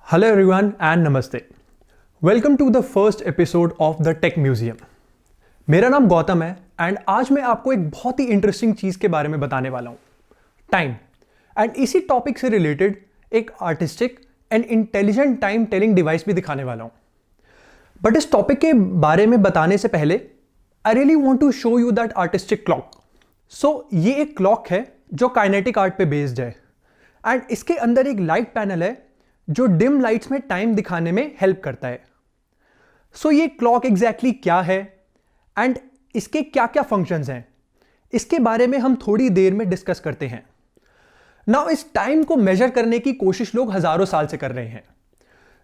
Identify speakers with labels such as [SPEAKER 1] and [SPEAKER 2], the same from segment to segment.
[SPEAKER 1] Hello everyone and नमस्ते। Welcome to the first episode of the tech museum. मेरा नाम गौतम है एंड आज मैं आपको एक बहुत ही इंटरेस्टिंग चीज़ के बारे में बताने वाला हूँ, टाइम। एंड इसी टॉपिक से रिलेटेड एक artistic and intelligent time telling device भी दिखाने वाला हूँ। बट इस टॉपिक के बारे में बताने से पहले I really want to show you that artistic clock. So ये एक क्लॉक है जो काइनेटिक आर्ट पे बेस्ड है एंड इसके अंदर एक लाइट पैनल है जो डिम लाइट्स में टाइम दिखाने में हेल्प करता है। सो ये क्लॉक एग्जैक्टली क्या है एंड इसके क्या क्या फंक्शंस हैं, इसके बारे में हम थोड़ी देर में डिस्कस करते हैं। नाउ इस टाइम को मेजर करने की कोशिश लोग हजारों साल से कर रहे हैं।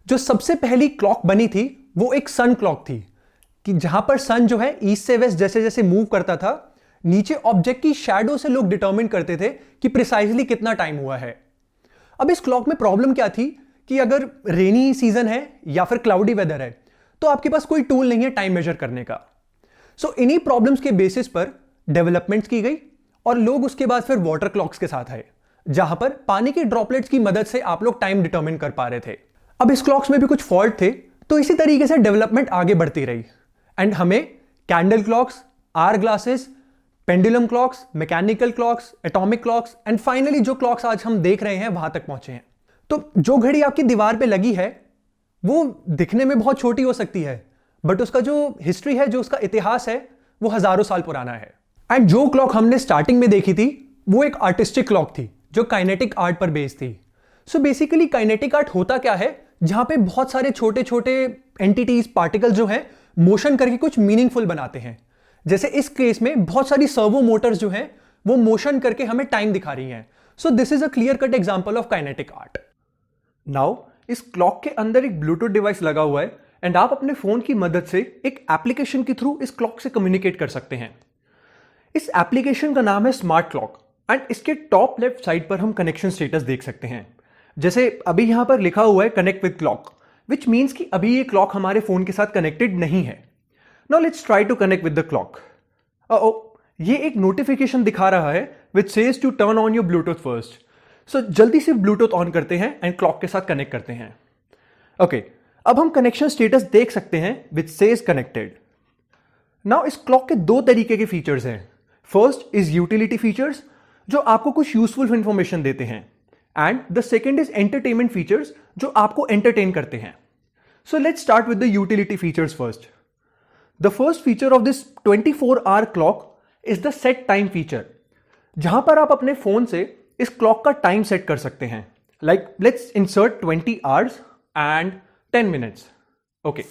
[SPEAKER 1] जो सबसे पहली क्लॉक बनी थी वो एक सन क्लॉक थी कि जहां पर सन जो है ईस्ट से वेस्ट जैसे जैसे मूव करता था, नीचे ऑब्जेक्ट की शैडो से लोग डिटरमिन करते थे कि प्रिसाइजली कितना टाइम हुआ है। अब इस क्लॉक में प्रॉब्लम क्या थी कि अगर रेनी सीजन है या फिर क्लाउडी वेदर है तो आपके पास कोई टूल नहीं है टाइम मेजर करने का। सो इन्हीं प्रॉब्लम्स के बेसिस पर डेवलपमेंट्स की गई और लोग उसके बाद फिर वाटर क्लॉक्स के साथ आए, जहां पर पानी के ड्रॉपलेट्स की मदद से आप लोग टाइम डिटरमिन कर पा रहे थे। अब इस क्लॉक्स में भी कुछ फॉल्ट थे, तो इसी तरीके से डेवलपमेंट आगे बढ़ती रही एंड हमें candle clocks, are glasses, pendulum clocks, mechanical clocks, atomic clocks and finally जो क्लॉक्स आज हम देख रहे हैं वहां तक पहुंचे हैं। तो जो घड़ी आपकी दीवार पे लगी है वो दिखने में बहुत छोटी हो सकती है, बट उसका जो हिस्ट्री है, जो उसका इतिहास है, वो हजारों साल पुराना है। एंड जो क्लॉक हमने स्टार्टिंग में देखी थी वो एक आर्टिस्टिक क्लॉक थी जो काइनेटिक आर्ट पर बेस्ड थी। सो बेसिकली काइनेटिक आर्ट होता क्या है, जहां पे बहुत सारे छोटे छोटे एंटिटीज, पार्टिकल जो हैं मोशन करके कुछ मीनिंगफुल बनाते हैं। जैसे इस केस में बहुत सारी सर्वो मोटर्स जो हैं वो मोशन करके हमें टाइम दिखा रही हैं। So this is a clear cut example of kinetic art. Now इस क्लॉक के अंदर एक ब्लूटूथ डिवाइस लगा हुआ है एंड आप अपने फोन की मदद से एक एप्लीकेशन के थ्रू इस क्लॉक से कम्युनिकेट कर सकते हैं। इस एप्लीकेशन का नाम है स्मार्ट क्लॉक एंड इसके टॉप लेफ्ट साइड पर हम कनेक्शन स्टेटस देख सकते हैं। जैसे अभी यहां पर लिखा हुआ है connect with clock, which means कि अभी ये क्लॉक हमारे फोन के साथ कनेक्टेड नहीं है। Now let's try to connect with the clock. ये एक नोटिफिकेशन दिखा रहा है which says to turn on your Bluetooth first. So जल्दी से ब्लूटूथ ऑन करते हैं एंड क्लॉक के साथ कनेक्ट करते हैं। ओके, अब हम कनेक्शन स्टेटस देख सकते हैं विच सेज कनेक्टेड। नाउ इस क्लॉक के दो तरीके के फीचर्स हैं। फर्स्ट इज यूटिलिटी फीचर्स जो आपको कुछ यूजफुल इंफॉर्मेशन देते हैं and the second is entertainment features जो आपको एंटरटेन करते हैं। So let's start with the utility features first. The first feature of this 24 hour clock is the set time feature, जहां पर आप अपने फोन से इस क्लॉक का टाइम सेट कर सकते हैं। Like let's insert 20 hours and 10 minutes. Okay,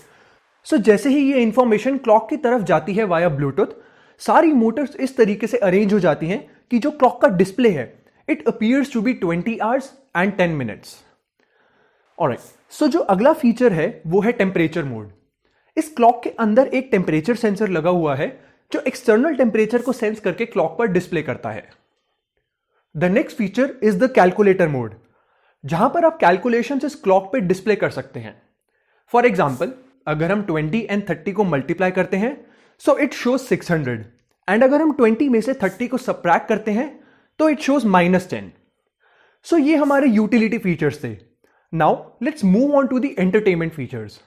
[SPEAKER 1] so जैसे ही ये इंफॉर्मेशन क्लॉक की तरफ जाती है वाया ब्लूटूथ, सारी मोटर्स इस तरीके से अरेंज हो जाती हैं कि जो क्लॉक का डिस्प्ले है it appears to be 20 hours and 10 minutes. Alright, so जो अगला फीचर है वो है टेम्परेचर मोड। इस क्लॉक के अंदर एक टेम्परेचर सेंसर लगा हुआ है जो एक्सटर्नल टेम्परेचर को सेंस करके क्लॉक पर डिस्प्ले करता है। The next feature is the calculator mode, जहां पर आप कैलकुलेशन इस क्लॉक पे डिस्प्ले कर सकते हैं। फॉर एग्जाम्पल, अगर हम 20 एंड 30 को मल्टीप्लाई करते हैं सो इट शोज 600 एंड अगर हम 20 में से 30 को सबट्रैक्ट करते हैं तो इट शोज -10। सो ये हमारे यूटिलिटी फीचर्स थे। Now let's move on to the entertainment features.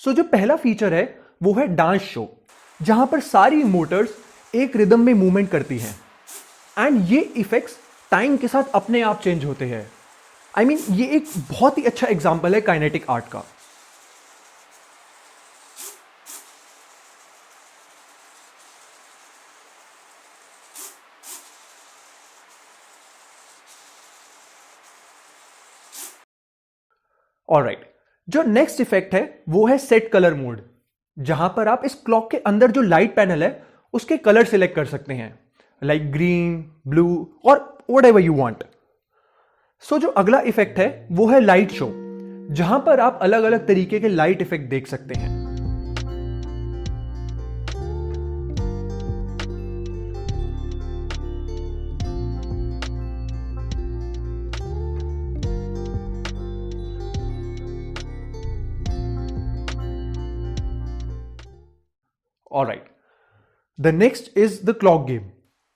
[SPEAKER 1] So जो पहला फीचर है वो है डांस शो, जहां पर सारी मोटर्स एक रिदम में मूवमेंट करती हैं एंड ये इफेक्ट्स टाइम के साथ अपने आप चेंज होते हैं। आई मीन ये एक बहुत ही अच्छा एग्जाम्पल है काइनेटिक आर्ट का। ऑलराइट, जो नेक्स्ट इफेक्ट है वो है सेट कलर मोड, जहां पर आप इस क्लॉक के अंदर जो लाइट पैनल है उसके कलर सिलेक्ट कर सकते हैं, लाइक ग्रीन, ब्लू और व्हाटएवर यू वांट। सो जो अगला इफेक्ट है वो है लाइट शो, जहां पर आप अलग अलग तरीके के लाइट इफेक्ट देख सकते हैं। Alright, the next is the clock game,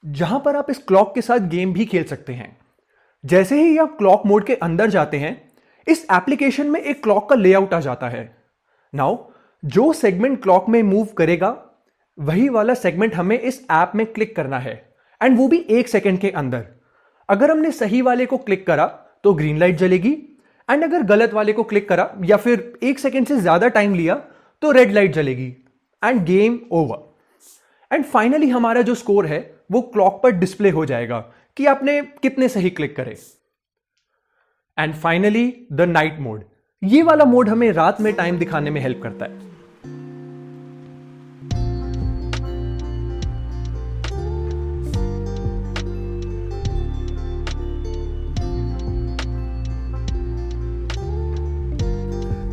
[SPEAKER 1] जहां पर आप इस क्लॉक के साथ गेम भी खेल सकते हैं। जैसे ही आप क्लॉक मोड के अंदर जाते हैं इस एप्लीकेशन में एक क्लॉक का लेआउट आ जाता है। नाउ जो सेगमेंट क्लॉक में मूव करेगा वही वाला सेगमेंट हमें इस ऐप में क्लिक करना है, एंड वो भी 1 सेकंड के अंदर। अगर हमने सही वाले को क्लिक करा तो ग्रीन लाइट जलेगी, एंड अगर गलत वाले को क्लिक करा या फिर 1 सेकंड से ज्यादा टाइम लिया तो रेड लाइट जलेगी, and game over. And finally हमारा जो स्कोर है वो क्लॉक पर डिस्प्ले हो जाएगा कि आपने कितने सही क्लिक करे। And finally the night mode, ये वाला मोड हमें रात में टाइम दिखाने में हेल्प करता है।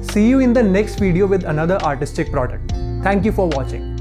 [SPEAKER 1] See you in the next video with another artistic product. Thank you for watching.